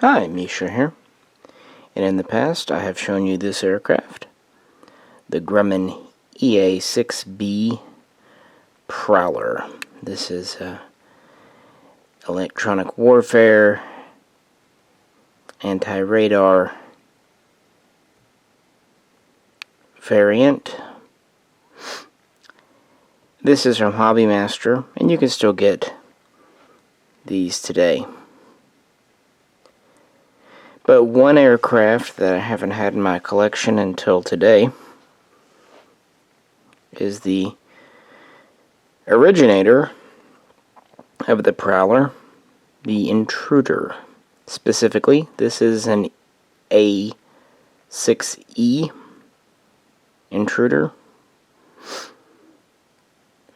Hi, Misha here, and in the past I have shown you this aircraft, the Grumman EA-6B Prowler. This is electronic warfare, anti-radar variant. This is from Hobby Master, and you can still get these today. But one aircraft that I haven't had in my collection until today is the originator of the Prowler, the Intruder. Specifically, this is an A-6E Intruder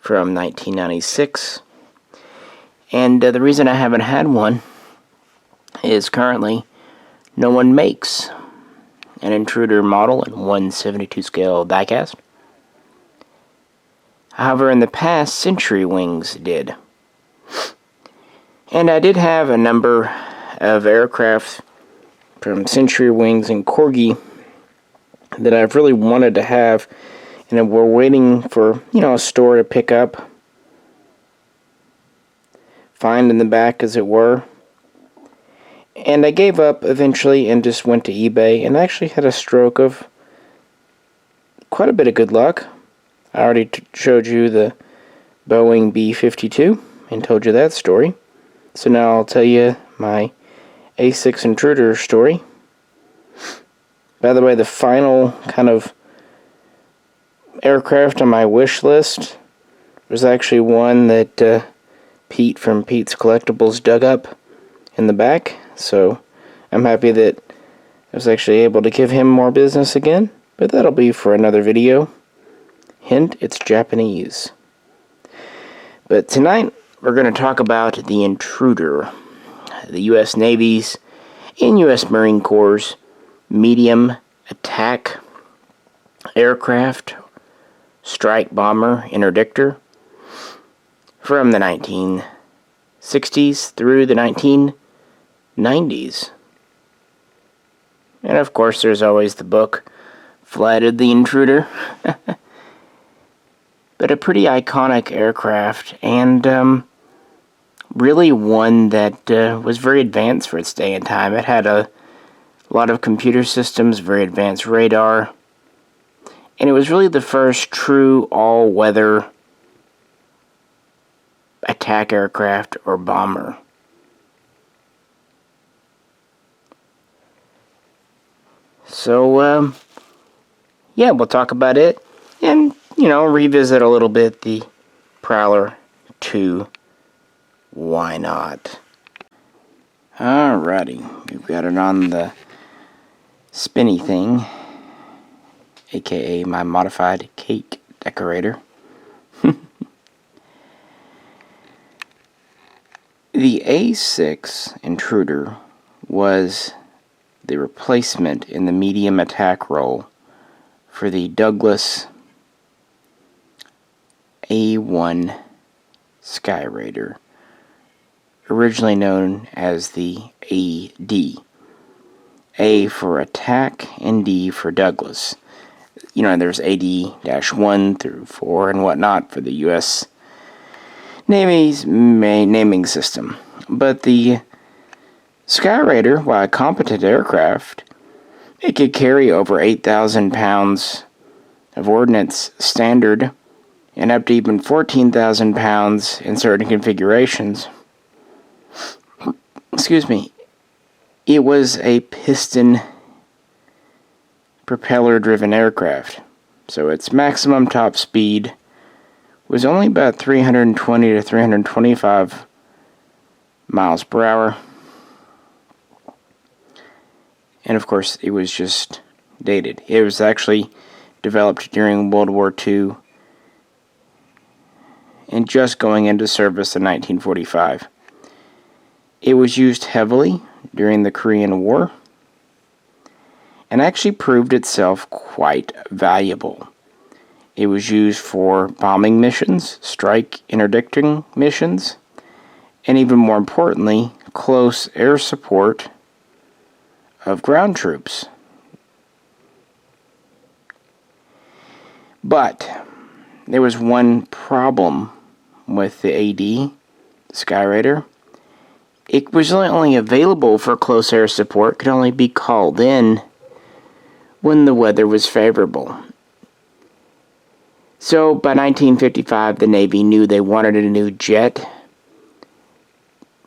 from 1996. And the reason I haven't had one is currently no one makes an Intruder model in 1/72 scale diecast. However, in the past, Century Wings did. And I did have a number of aircraft from Century Wings and Corgi that I've really wanted to have, and we're waiting for, a store to pick up, find in the back, as it were. And I gave up eventually and just went to eBay and actually had a stroke of quite a bit of good luck. I already showed you the Boeing B-52 and told you that story. So now I'll tell you my A-6 Intruder story. By the way, the final kind of aircraft on my wish list was actually one that Pete from Pete's Collectibles dug up in the back. So I'm happy that I was actually able to give him more business again, but that'll be for another video. Hint, it's Japanese. But tonight we're going to talk about the Intruder, the U.S. Navy's and U.S. Marine Corps' medium attack aircraft strike bomber interdictor from the 1960s through the 1990s. And of course there's always the book Flight of the Intruder. But a pretty iconic aircraft, and really one that was very advanced for its day and time. It had a lot of computer systems, very advanced radar, and it was really the first true all-weather attack aircraft or bomber. So, yeah, we'll talk about it and, revisit a little bit the Prowler 2. Why not? Alrighty, we've got it on the spinny thing, aka my modified cake decorator. The A-6 Intruder was the replacement in the medium attack role for the Douglas A-1 Skyraider, originally known as the AD. A for attack and D for Douglas. There's AD-1 through 4 and whatnot for the U.S. Navy's main naming system. But the Skyraider, while a competent aircraft, it could carry over 8,000 pounds of ordnance standard and up to even 14,000 pounds in certain configurations. Excuse me. It was a piston propeller-driven aircraft, so its maximum top speed was only about 320 to 325 miles per hour. And of course, it was just dated. It was actually developed during World War II and just going into service in 1945. It was used heavily during the Korean War and actually proved itself quite valuable. It was used for bombing missions, strike interdicting missions, and even more importantly, close air support of ground troops. But there was one problem with the AD Skyraider. It was only available for close air support, could only be called in when the weather was favorable. So by 1955, the Navy knew they wanted a new jet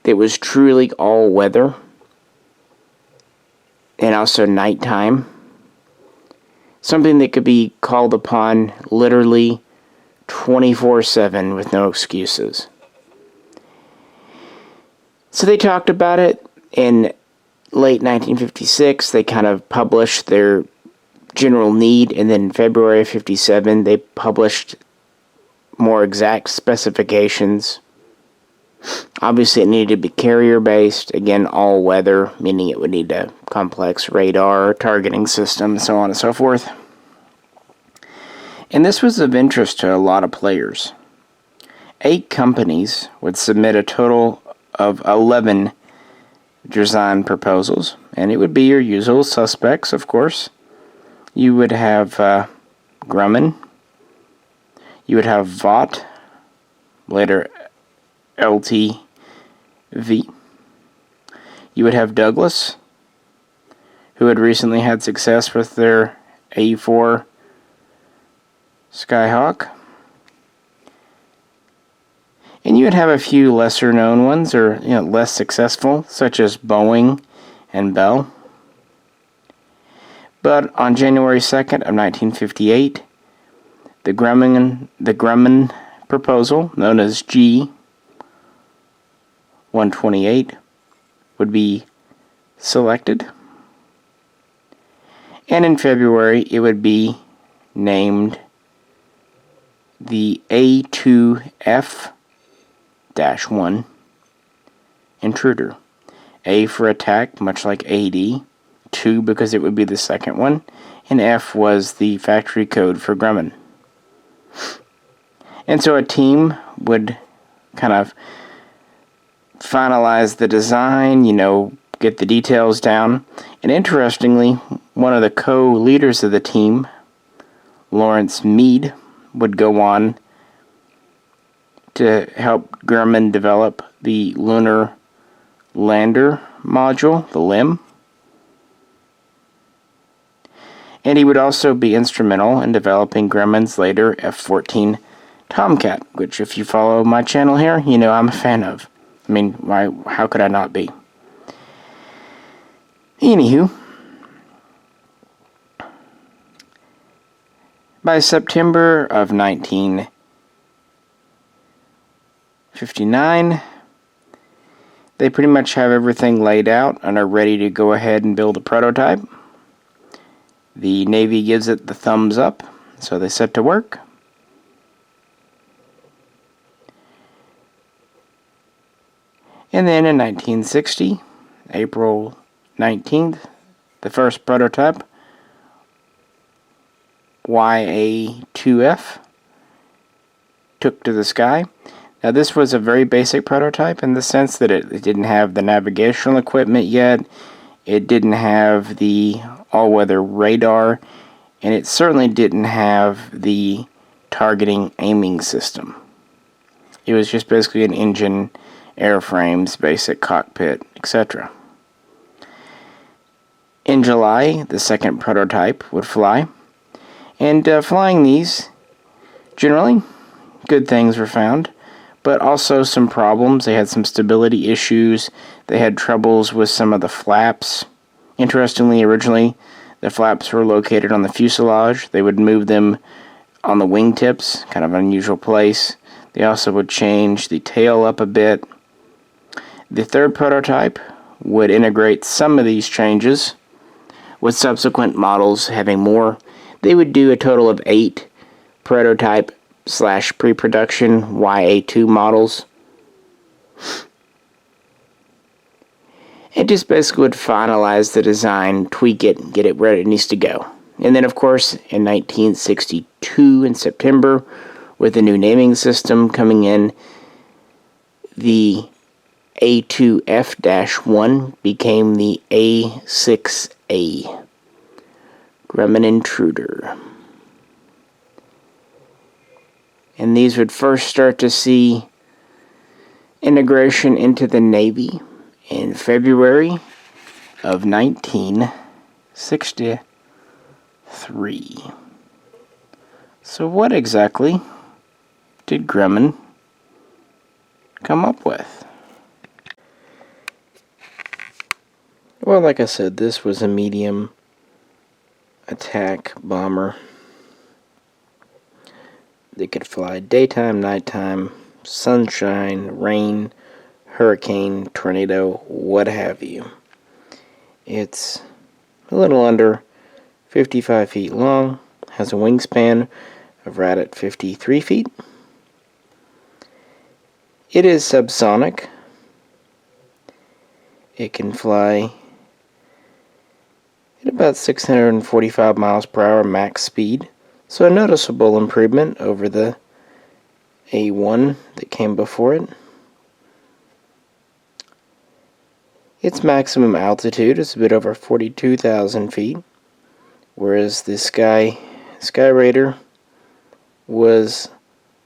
that was truly all-weather and also nighttime. Something that could be called upon literally 24/7 with no excuses. So they talked about it in late 1956. They kind of published their general need, and then in February of 57 they published more exact specifications. Obviously it needed to be carrier based, again all weather, meaning it would need a complex radar, targeting system, so on and so forth. And this was of interest to a lot of players. 8 companies would submit a total of 11 design proposals, and it would be your usual suspects, of course. You would have Grumman, you would have Vought, later LTV, you would have Douglas, who had recently had success with their A4 Skyhawk, and you would have a few lesser known ones, or less successful, such as Boeing and Bell. But on January 2nd of 1958, the Grumman proposal, known as G-128, would be selected. And in February, it would be named the A2F-1 Intruder. A for attack, much like AD. 2 because it would be the second one. And F was the factory code for Grumman. And so a team would kind of finalize the design, get the details down. And interestingly, one of the co-leaders of the team, Lawrence Meade, would go on to help Grumman develop the Lunar Lander module, the LIM. And he would also be instrumental in developing Grumman's later F-14 Tomcat, which if you follow my channel here, I'm a fan of. I mean, how could I not be? Anywho, by September of 1959, they pretty much have everything laid out and are ready to go ahead and build a prototype. The Navy gives it the thumbs up, so they set to work. And then in 1960, April 19th, the first prototype, YA-2F, took to the sky. Now this was a very basic prototype in the sense that it didn't have the navigational equipment yet, it didn't have the all-weather radar, and it certainly didn't have the targeting aiming system. It was just basically an engine, airframes, basic cockpit, etc. In July, the second prototype would fly, and flying these, generally, good things were found, but also some problems. They had some stability issues, they had troubles with some of the flaps. Interestingly, originally, the flaps were located on the fuselage. They would move them on the wingtips, kind of an unusual place. They also would change the tail up a bit. The third prototype would integrate some of these changes, with subsequent models having more. They would do a total of 8 prototype / pre-production YA2 models. It just basically would finalize the design, tweak it, and get it where it needs to go. And then, of course, in 1962, in September, with the new naming system coming in, the A2F-1 became the A-6A, Grumman Intruder. And these would first start to see integration into the Navy in February of 1963. So what exactly did Grumman come up with? Well, like I said, this was a medium attack bomber. They could fly daytime, nighttime, sunshine, rain, hurricane, tornado, what have you. It's a little under 55 feet long, has a wingspan of right at 53 feet. It is subsonic. It can fly at about 645 miles per hour max speed, so a noticeable improvement over the A1 that came before it. Its maximum altitude is a bit over 42,000 feet, whereas the Skyraider was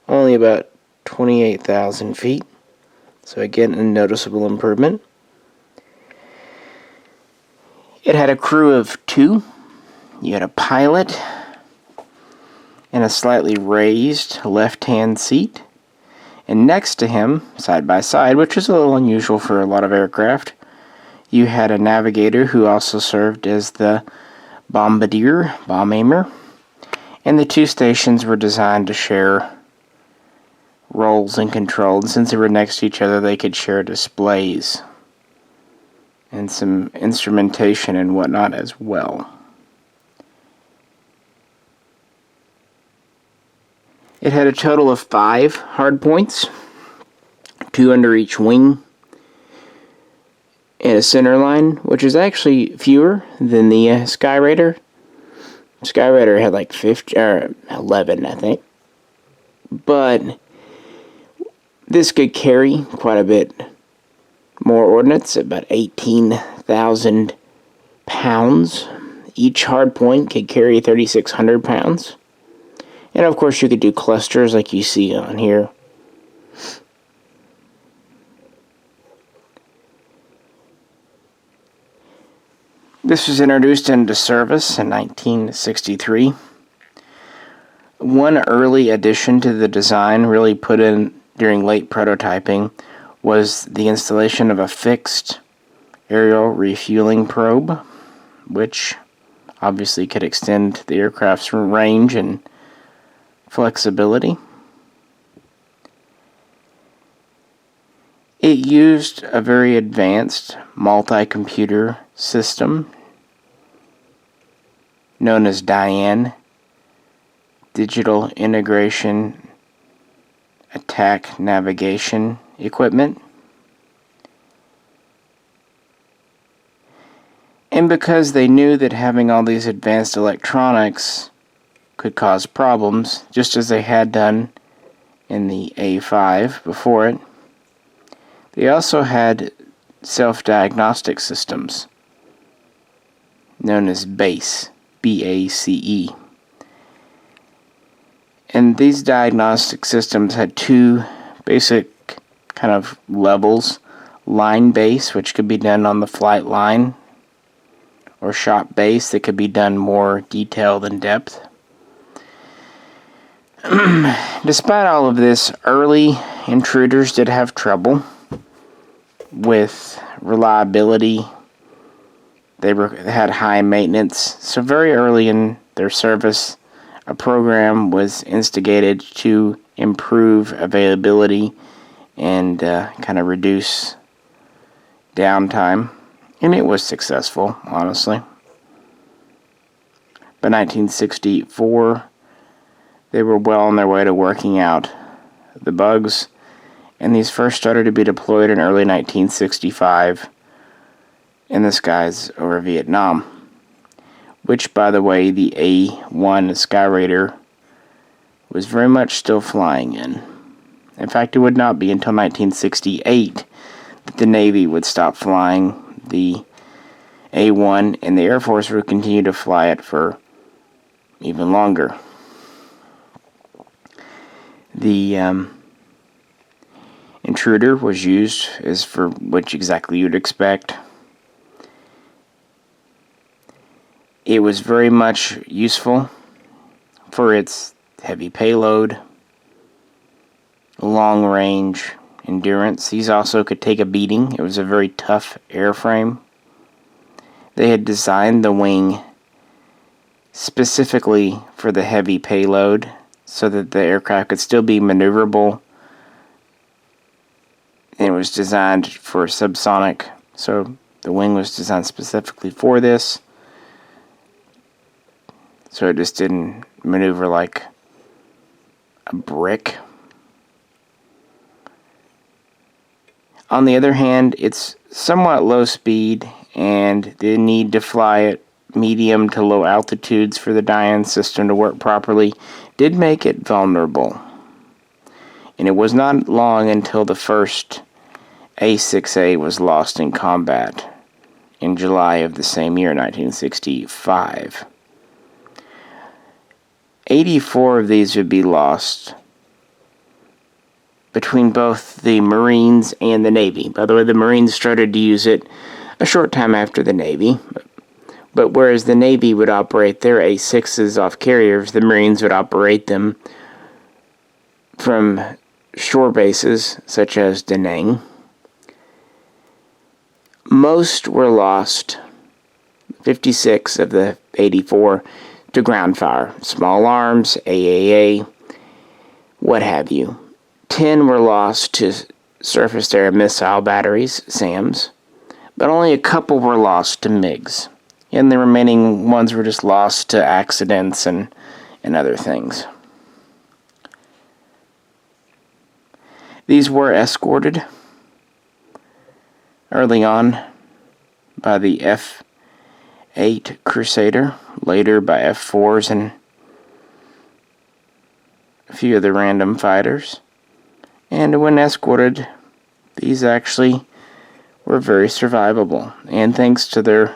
only about 28,000 feet. So again, a noticeable improvement. It had a crew of 2. You had a pilot in a slightly raised left-hand seat. And next to him, side by side, which is a little unusual for a lot of aircraft, you had a navigator who also served as the bombardier, bomb aimer. And the 2 stations were designed to share roles and control. And since they were next to each other, they could share displays and some instrumentation and whatnot as well. It had a total of 5 hardpoints, 2 under each wing, and a center line, which is actually fewer than the Skyraider. Skyraider had like 11, I think. But this could carry quite a bit more ordnance, about 18,000 pounds. Each hardpoint could carry 3,600 pounds. And of course you could do clusters like you see on here. This was introduced into service in 1963. One early addition to the design, really put in during late prototyping, was the installation of a fixed aerial refueling probe, which obviously could extend the aircraft's range and flexibility. It used a very advanced multi-computer system known as DIAN, Digital Integration Attack Navigation Equipment. And because they knew that having all these advanced electronics could cause problems, just as they had done in the A5 before it, they also had self-diagnostic systems known as BACE, B-A-C-E. And these diagnostic systems had 2 basic kind of levels: line base, which could be done on the flight line, or shop base, that could be done more detailed and depth. Despite all of this, early intruders did have trouble with reliability. They had high maintenance. So very early in their service, a program was instigated to improve availability and kind of reduce downtime. And it was successful, honestly. By 1964, they were well on their way to working out the bugs, and these first started to be deployed in early 1965 in the skies over Vietnam, which, by the way, the A-1 Skyraider was very much still flying in. In fact, it would not be until 1968 the Navy would stop flying the A-1, and the Air Force would continue to fly it for even longer. The Intruder was used as for which exactly you'd expect. It was very much useful for its heavy payload, long range endurance. These also could take a beating. It was a very tough airframe. They had designed the wing specifically for the heavy payload so that the aircraft could still be maneuverable. It was designed for subsonic, so the wing was designed specifically for this. So it just didn't maneuver like a brick. On the other hand, it's somewhat low speed, and the need to fly at medium to low altitudes for the Diane system to work properly did make it vulnerable. And it was not long until the first A-6A was lost in combat in July of the same year, 1965. 84 of these would be lost between both the Marines and the Navy. By the way, the Marines started to use it a short time after the Navy. But whereas the Navy would operate their A-6s off carriers, the Marines would operate them from shore bases such as Da Nang. Most were lost, 56 of the 84, to ground fire, small arms, AAA, what have you. 10 were lost to surface-to-air missile batteries, SAMs, but only a couple were lost to MiGs, and the remaining ones were just lost to accidents and other things. These were escorted early on by the F-8 Crusader, later by F-4s and a few other random fighters. And when escorted, these actually were very survivable. And thanks to their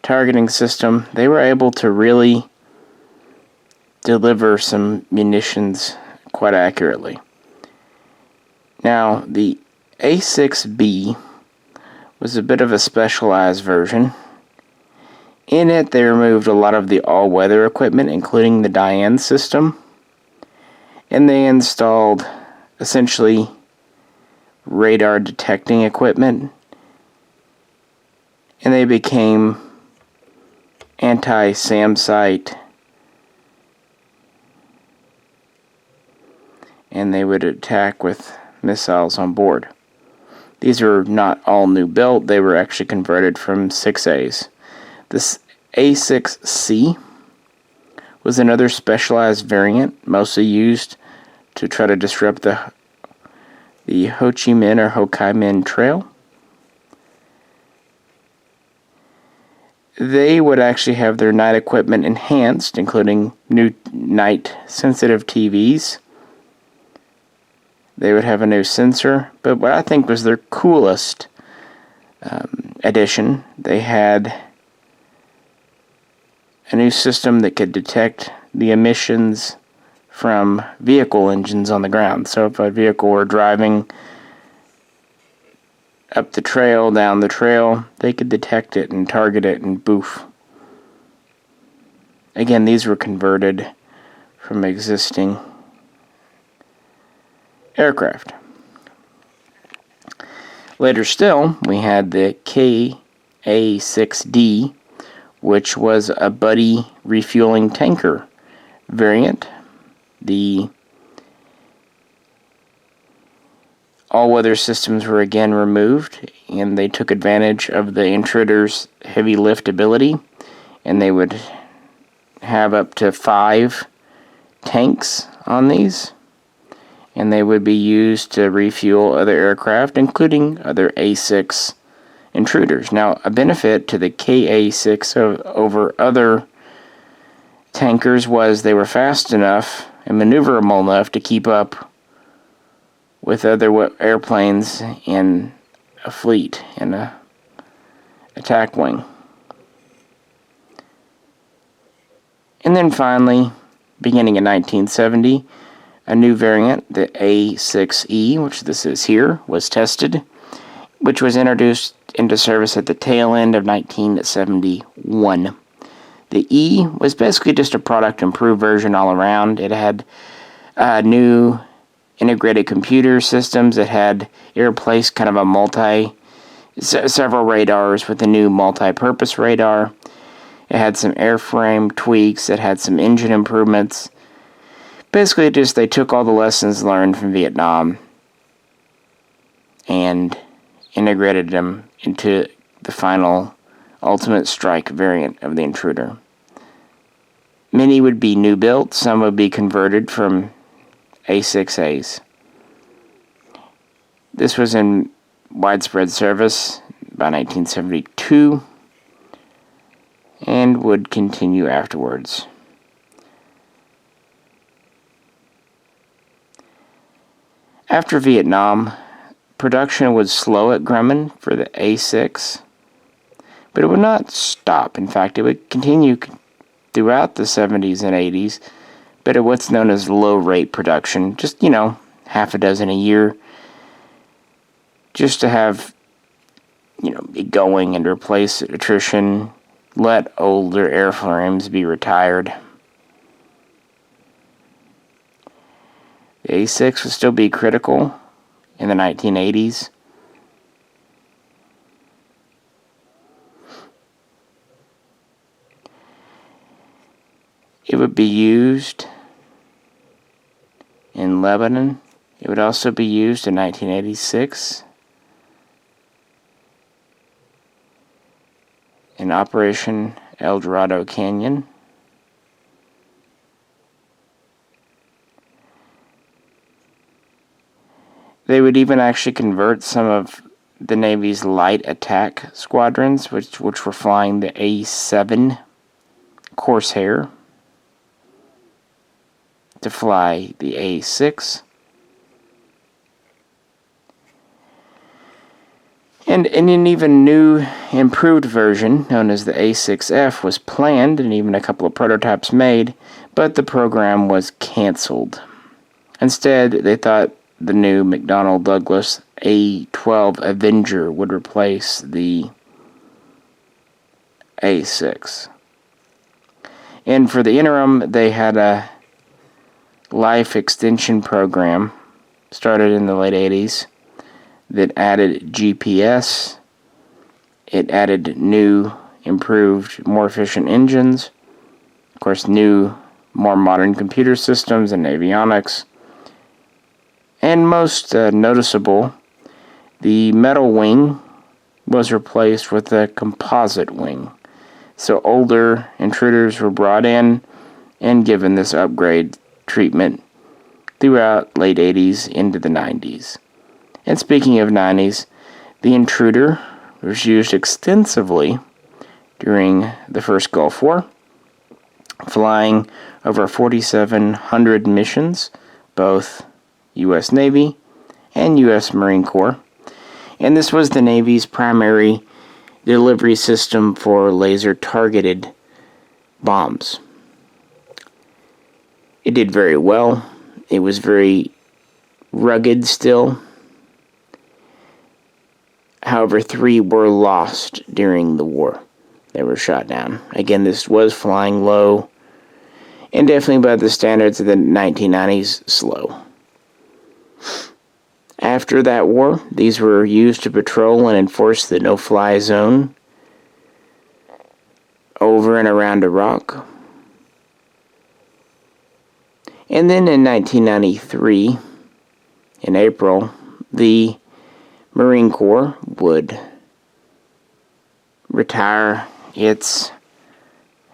targeting system, they were able to really deliver some munitions quite accurately. Now, the A-6B was a bit of a specialized version. In it, they removed a lot of the all-weather equipment, including the Diane system, and they installed essentially radar detecting equipment, and they became anti-SAM site, and they would attack with missiles on board. These were not all new built, they were actually converted from 6As. This A-6C was another specialized variant, mostly used to try to disrupt the Ho Chi Minh or Ho Chi Minh Trail. They would actually have their night equipment enhanced, including new night-sensitive TVs. They would have a new sensor, but what I think was their coolest addition, they had a new system that could detect the emissions from vehicle engines on the ground. So if a vehicle were driving up the trail, down the trail, they could detect it and target it and boof. Again, these were converted from existing aircraft. Later still, we had the KA-6D, which was a buddy refueling tanker variant. The all-weather systems were again removed, and they took advantage of the Intruder's heavy lift ability, and they would have up to 5 tanks on these, and they would be used to refuel other aircraft, including other A-6 Intruders. Now, a benefit to the KA-6 over other tankers was they were fast enough and maneuverable enough to keep up with other airplanes in a fleet and a attack wing. And then finally, beginning in 1970, a new variant, the A-6E, which this is here, was tested, which was introduced into service at the tail end of 1971. The E was basically just a product improved version all around. It had new integrated computer systems. It replaced kind of several radars with a new multi-purpose radar. It had some airframe tweaks. It had some engine improvements. Basically, they took all the lessons learned from Vietnam and integrated them into the final ultimate strike variant of the Intruder. Many would be new built, some would be converted from A6As. This was in widespread service by 1972 and would continue afterwards. After Vietnam, production would slow at Grumman for the A-6, but it would not stop. In fact, it would continue throughout the 70s and 80s, but at what's known as low-rate production, just, half a dozen a year, just to have, it going and replace attrition, let older airframes be retired. The A-6 would still be critical in the 1980s. It would be used in Lebanon. It would also be used in 1986 in Operation El Dorado Canyon. They would even actually convert some of the Navy's light attack squadrons, which were flying the A-7 Corsair, to fly the A-6. And an even new, improved version, known as the A-6F, was planned, and even a couple of prototypes made, but the program was canceled. Instead, they thought the new McDonnell Douglas A-12 Avenger would replace the A-6. And for the interim, they had a life extension program started in the late 80s that added GPS. It added new, improved, more efficient engines. Of course, new, more modern computer systems and avionics. And most noticeable, the metal wing was replaced with a composite wing. So older Intruders were brought in and given this upgrade treatment throughout late 80s into the 90s. And speaking of 90s, the Intruder was used extensively during the first Gulf War, flying over 4,700 missions, both U.S. Navy and U.S. Marine Corps. And this was the Navy's primary delivery system for laser-targeted bombs. It did very well. It was very rugged still. However, 3 were lost during the war. They were shot down. Again, this was flying low, and definitely by the standards of the 1990s, slow. After that war, these were used to patrol and enforce the no-fly zone over and around Iraq. And then in 1993, in April, the Marine Corps would retire its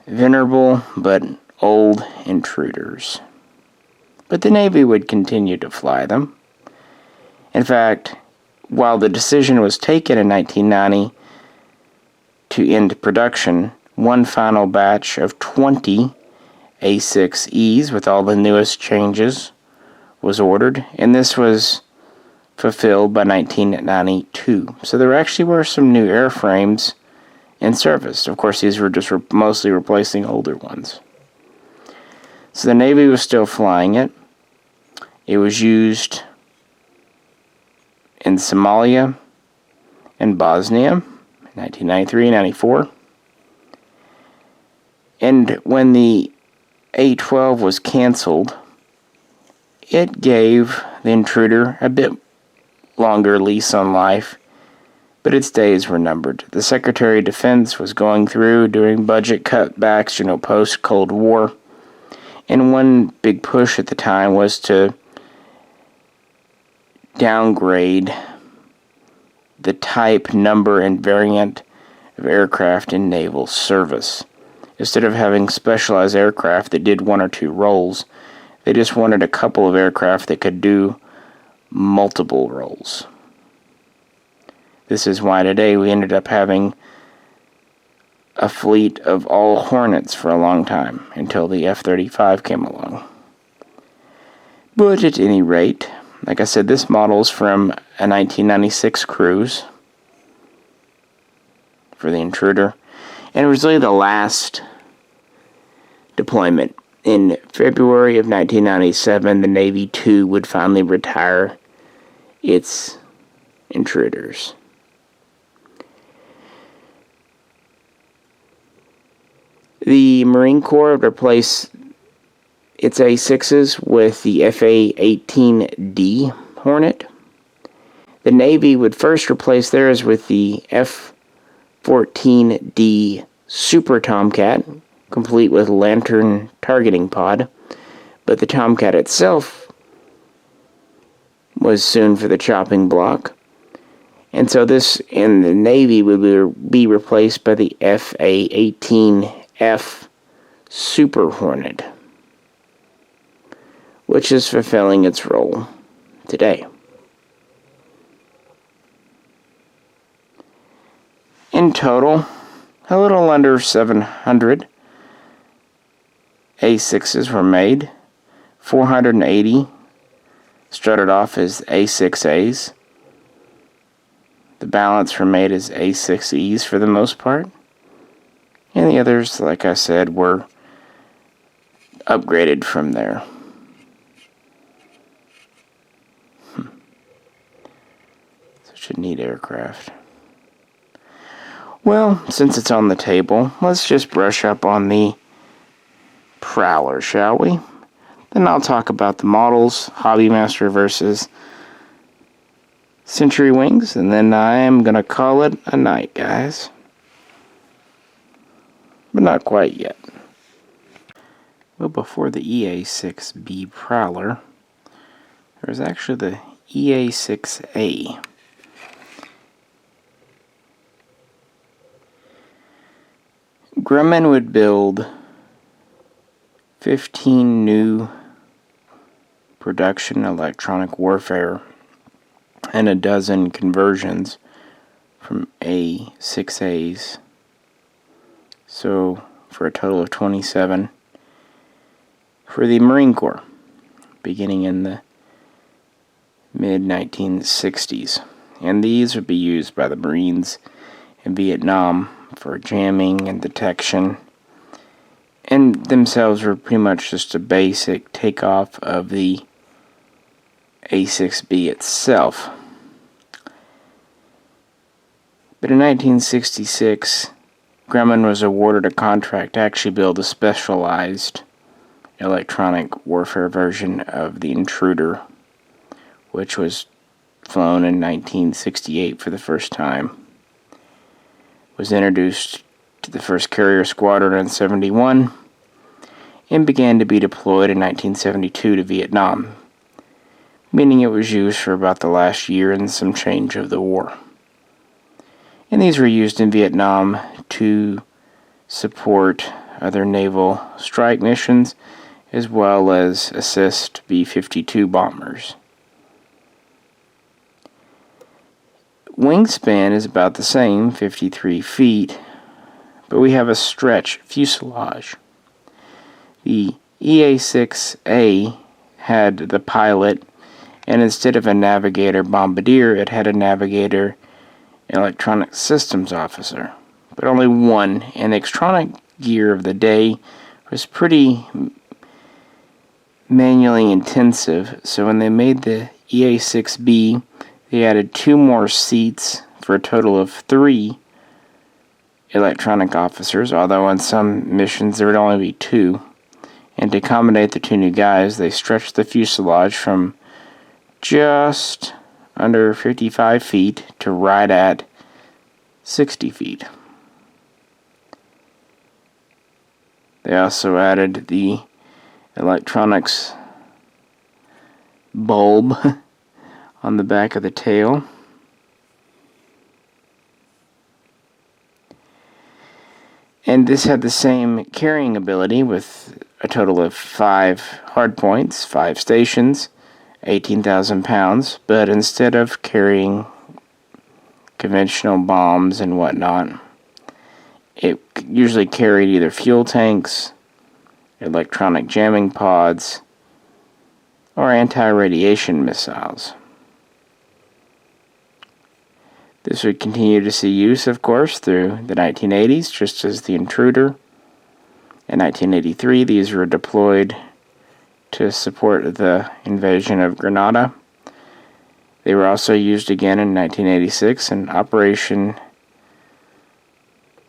venerable but old Intruders. But the Navy would continue to fly them. In fact, while the decision was taken in 1990 to end production, one final batch of 20 A-6Es with all the newest changes was ordered, and this was fulfilled by 1992. So there actually were some new airframes in service. Of course, these were just mostly replacing older ones. So the Navy was still flying it. It was used in Somalia and Bosnia in 1993 and 94. And when the A-12 was canceled, it gave the Intruder a bit longer lease on life, but its days were numbered. The Secretary of Defense was going through doing budget cutbacks, post-Cold War, and one big push at the time was to downgrade the type, number, and variant of aircraft in naval service. Instead of having specialized aircraft that did one or two roles, they just wanted a couple of aircraft that could do multiple roles. This is why today we ended up having a fleet of all Hornets for a long time, until the F-35 came along. But at any rate, like I said, this model's from a 1996 cruise for the Intruder, and it was really the last deployment. In February of 1997, the Navy too would finally retire its Intruders. The Marine Corps would replace its A-6s with the FA-18D Hornet. The Navy would first replace theirs with the F-14D Super Tomcat, complete with lantern targeting pod, but the Tomcat itself was soon for the chopping block, and so this in the Navy would be replaced by the FA-18F Super Hornet, which is fulfilling its role today. In total, a little under 700 A-6s were made. 480 started off as A-6As. The balance were made as A-6Es for the most part. And the others, like I said, were upgraded from there. Such a neat aircraft. Well, since it's on the table, let's just brush up on the Prowler, shall we? Then I'll talk about the models, Hobbymaster versus Century Wings, and then I am going to call it a night, guys. But not quite yet. Well, before the EA-6B Prowler, there was actually the EA-6A. Grumman would build 15 new production electronic warfare and a dozen conversions from A-6As. So, for a total of 27 for the Marine Corps, beginning in the mid-1960s. And these would be used by the Marines in Vietnam for jamming and detection, and themselves were pretty much just a basic takeoff of the A-6B itself. But in 1966, Grumman was awarded a contract to actually build a specialized electronic warfare version of the Intruder, which was flown in 1968 for the first time. Was introduced to the 1st Carrier Squadron in 1971 and began to be deployed in 1972 to Vietnam, meaning it was used for about the last year and some change of the war. And these were used in Vietnam to support other naval strike missions as well as assist B-52 bombers. Wingspan is about the same, 53 feet, but we have a stretch fuselage. The EA-6A had the pilot And instead of a navigator bombardier, it had a navigator electronic systems officer. But only one, and the electronic gear of the day was pretty manually intensive, so when they made the EA-6B, they added 2 more seats for a total of 3 electronic officers, although on some missions there would only be 2. And to accommodate the 2 new guys, they stretched the fuselage from just under 55 feet to right at 60 feet. They also added the electronics bulb on the back of the tail. And this had the same carrying ability with a total of 5 hardpoints, 5 stations, 18,000 pounds, but instead of carrying conventional bombs and whatnot, it usually carried either fuel tanks, electronic jamming pods, or anti-radiation missiles. This would continue to see use, of course, through the 1980s, just as the Intruder. In 1983, these were deployed to support the invasion of Grenada. They were also used again in 1986 in Operation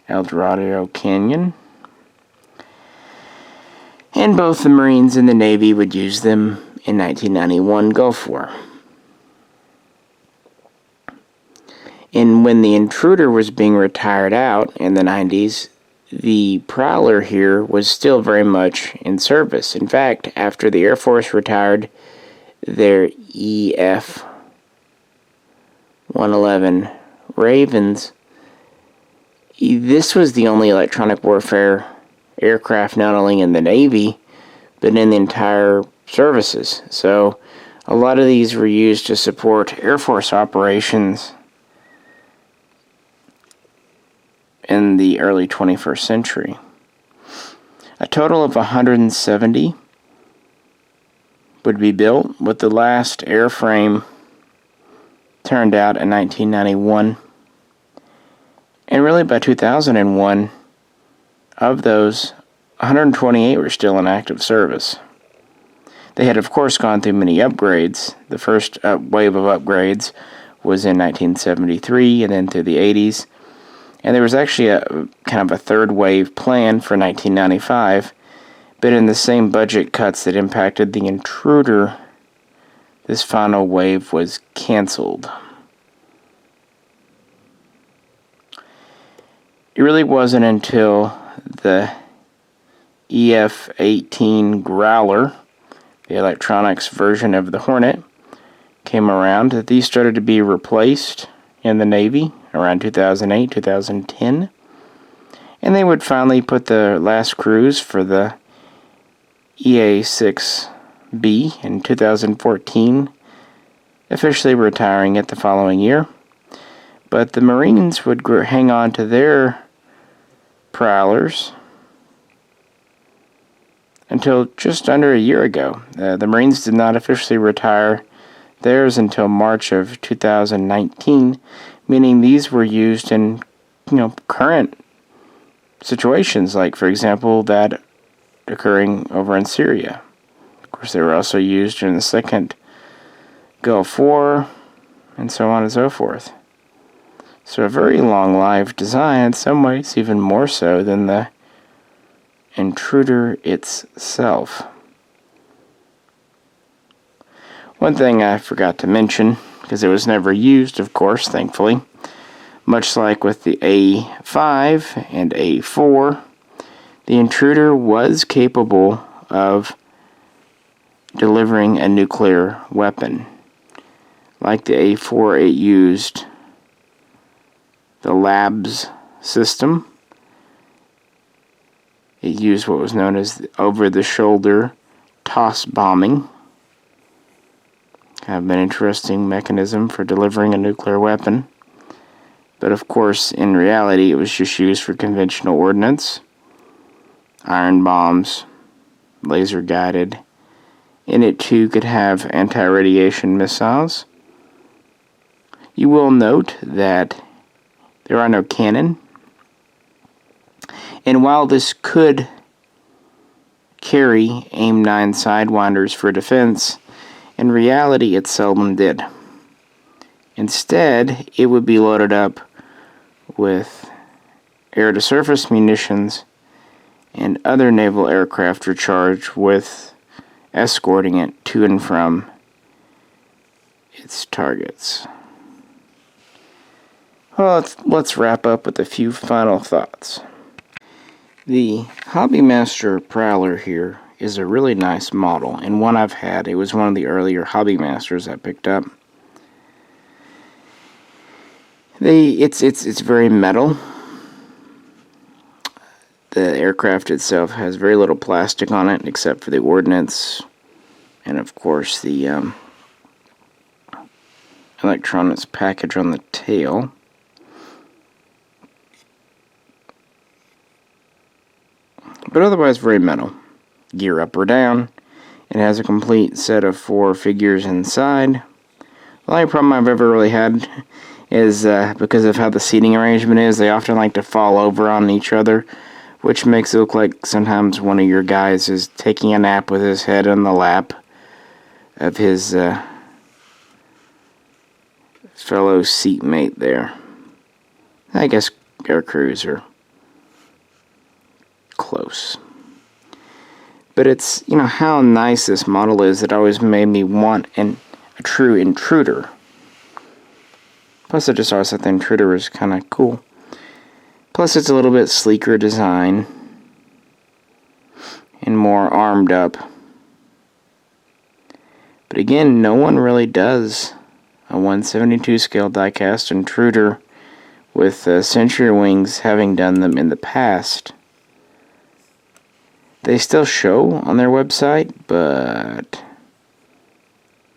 El Dorado Canyon. And both the Marines and the Navy would use them in 1991 Gulf War. And when the Intruder was being retired out in the 90s, the Prowler here was still very much in service. In fact, after the Air Force retired their EF-111 Ravens, this was the only electronic warfare aircraft not only in the Navy, but in the entire services. So a lot of these were used to support Air Force operations in the early 21st century. A total of 170 would be built, with the last airframe turned out in 1991. And really by 2001, of those, 128 were still in active service. They had, of course, gone through many upgrades. The first wave of upgrades was in 1973 and then through the 80s. And there was actually a kind of a third wave planned for 1995, but in the same budget cuts that impacted the Intruder, this final wave was canceled. It really wasn't until the EF-18 Growler, the electronics version of the Hornet, came around that these started to be replaced in the Navy around 2008, 2010. And they would finally put the last cruise for the EA-6B in 2014, officially retiring it the following year. But the Marines would hang on to their Prowlers until just under a year ago. The Marines did not officially retire theirs until March of 2019, meaning these were used in, current situations, like, for example, that occurring over in Syria. Of course, they were also used during the Second Gulf War, and so on and so forth. So a very long-lived design, in some ways even more so than the Intruder itself. One thing I forgot to mention, because it was never used, of course, thankfully, much like with the A5 and A4, the Intruder was capable of delivering a nuclear weapon. Like the A4, it used the labs system. It used what was known as over-the-shoulder toss bombing. Kind of an interesting mechanism for delivering a nuclear weapon. But of course, in reality, it was just used for conventional ordnance, iron bombs, laser-guided, and it too could have anti-radiation missiles. You will note that there are no cannon, and while this could carry AIM-9 Sidewinders for defense, in reality it seldom did. Instead, it would be loaded up with air-to-surface munitions and other naval aircraft are charged with escorting it to and from its targets. Well, let's wrap up with a few final thoughts. The Hobbymaster Prowler here is a really nice model, and one I've had. It was one of the earlier Hobbymasters I picked up. It's very metal. The aircraft itself has very little plastic on it, except for the ordnance, and of course the electronics package on the tail. But otherwise very metal. Gear up or down. It has a complete set of 4 figures inside. The only problem I've ever really had is because of how the seating arrangement is, they often like to fall over on each other, which makes it look like sometimes one of your guys is taking a nap with his head on the lap of his fellow seatmate there. I guess air crews are close. But it's, how nice this model is. It always made me want a true Intruder. Plus I just always thought the Intruder was kind of cool. Plus it's a little bit sleeker design and more armed up. But again, no one really does a 1/72 scale die-cast Intruder with Century Wings having done them in the past. They still show on their website, but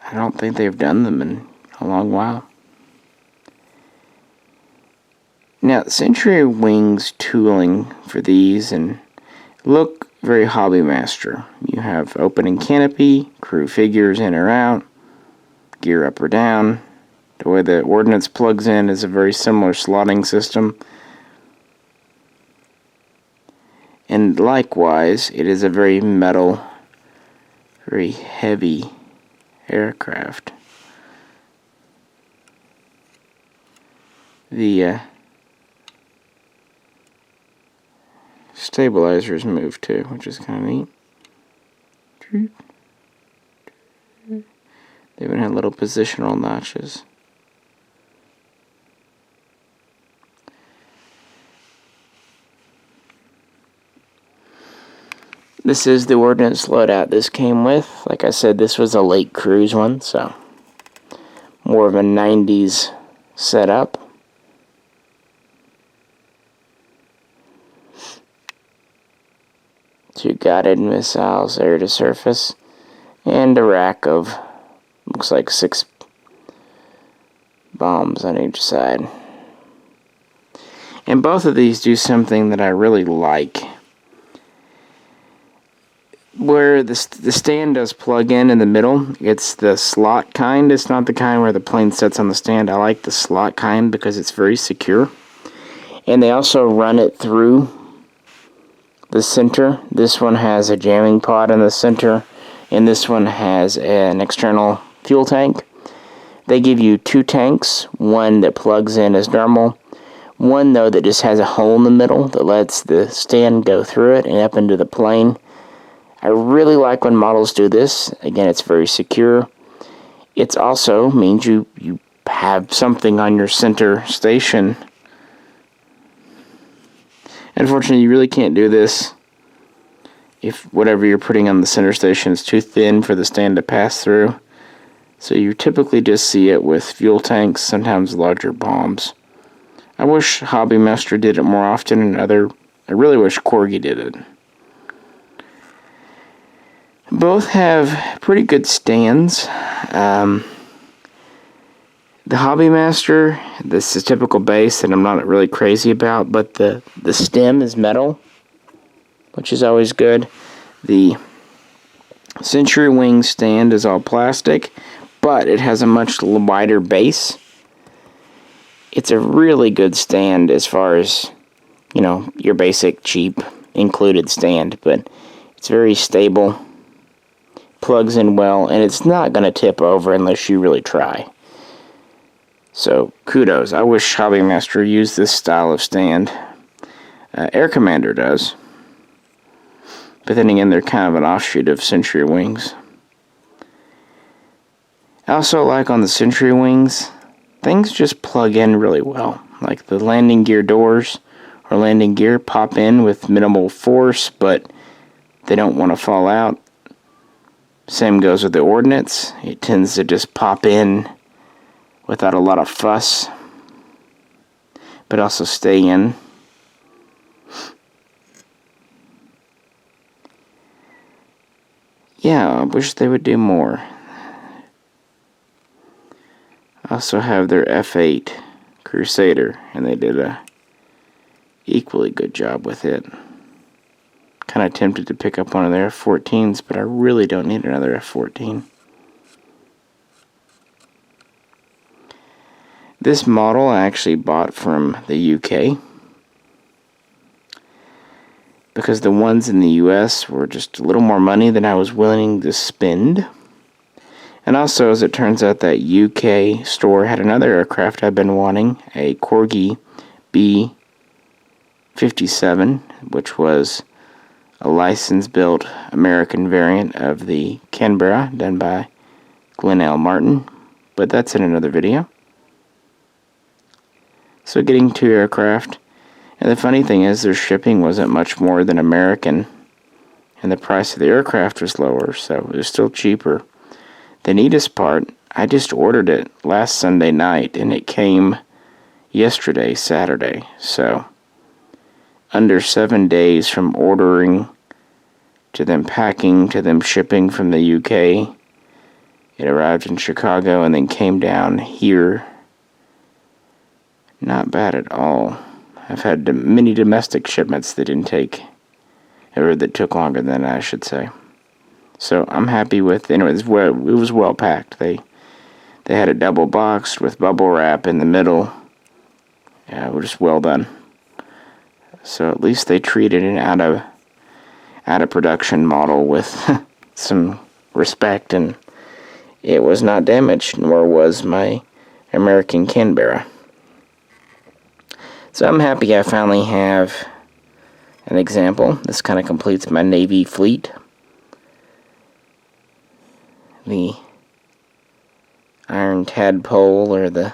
I don't think they've done them in a long while. Now, Century Wings tooling for these and look very Hobbymaster. You have opening canopy, crew figures in or out, gear up or down. The way the ordnance plugs in is a very similar slotting system. And likewise, it is a very metal, very heavy aircraft. The stabilizers move too, which is kind of neat. They even have little positional notches. This is the ordnance loadout this came with. Like I said, this was a late cruise one, so more of a 90s setup. Two guided missiles, air to surface, and a rack of, looks like 6 bombs on each side. And both of these do something that I really like. Where the stand does plug in the middle, it's the slot kind. It's not the kind where the plane sits on the stand. I like the slot kind because it's very secure. And they also run it through the center. This one has a jamming pod in the center, and this one has an external fuel tank. They give you 2 tanks, one that plugs in as normal, one though that just has a hole in the middle that lets the stand go through it and up into the plane. I really like when models do this. Again, it's very secure. It also means you have something on your center station. Unfortunately, you really can't do this if whatever you're putting on the center station is too thin for the stand to pass through. So you typically just see it with fuel tanks, sometimes larger bombs. I wish Hobbymaster did it more often, and I really wish Corgi did it. Both have pretty good stands. The Hobbymaster, this is a typical base that I'm not really crazy about, but the stem is metal, which is always good. The Century Wing stand is all plastic, but it has a much wider base. It's a really good stand as far as, you know, your basic cheap included stand, but it's very stable, plugs in well, and it's not going to tip over unless you really try. So, kudos. I wish Hobbymaster used this style of stand. Air Commander does. But then again, they're kind of an offshoot of Century Wings. I also like on the Century Wings, things just plug in really well. Like the landing gear doors or landing gear pop in with minimal force, but they don't want to fall out. Same goes with the ordnance. It tends to just pop in without a lot of fuss, but also stay in. Yeah, I wish they would do more. I also have their F8 Crusader, and they did a equally good job with it. Kind of tempted to pick up one of their F14s, but I really don't need another F14. This model I actually bought from the UK, because the ones in the US were just a little more money than I was willing to spend. And also, as it turns out, that UK store had another aircraft I've been wanting, a Corgi B-57, which was a license-built American variant of the Canberra, done by Glenn L. Martin, but that's in another video. So getting 2 aircraft. And the funny thing is, their shipping wasn't much more than American, and the price of the aircraft was lower, so it was still cheaper. The neatest part, I just ordered it last Sunday night, and it came yesterday, Saturday. So, under 7 days from ordering to them packing to them shipping from the UK, it arrived in Chicago and then came down here. Not bad at all. I've had many domestic shipments that didn't take, or that took longer than I should say. So I'm happy with. Anyways, it was well packed. They had it double boxed with bubble wrap in the middle. Yeah, it was just well done. So at least they treated an out of production model with some respect, and it was not damaged, nor was my American Canberra. So I'm happy I finally have an example. This kind of completes my Navy fleet. The iron tadpole, or the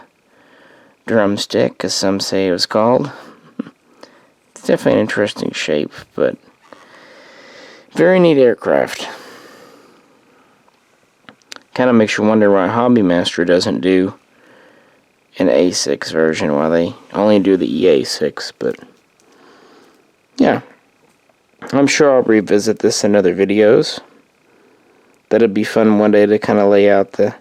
drumstick, as some say it was called. It's definitely an interesting shape, but very neat aircraft. Kind of makes you wonder why Hobbymaster doesn't do an A-6 version, while they only do the EA-6, but yeah. I'm sure I'll revisit this in other videos. That'd be fun one day to kind of lay out the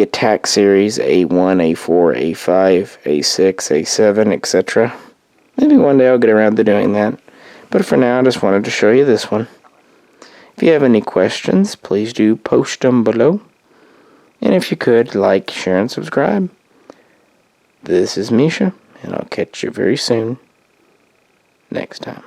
attack series, A1, A4, A5, A6, A7, etc. Maybe one day I'll get around to doing that. But for now, I just wanted to show you this one. If you have any questions, please do post them below. And if you could, like, share, and subscribe. This is Misha, and I'll catch you very soon next time.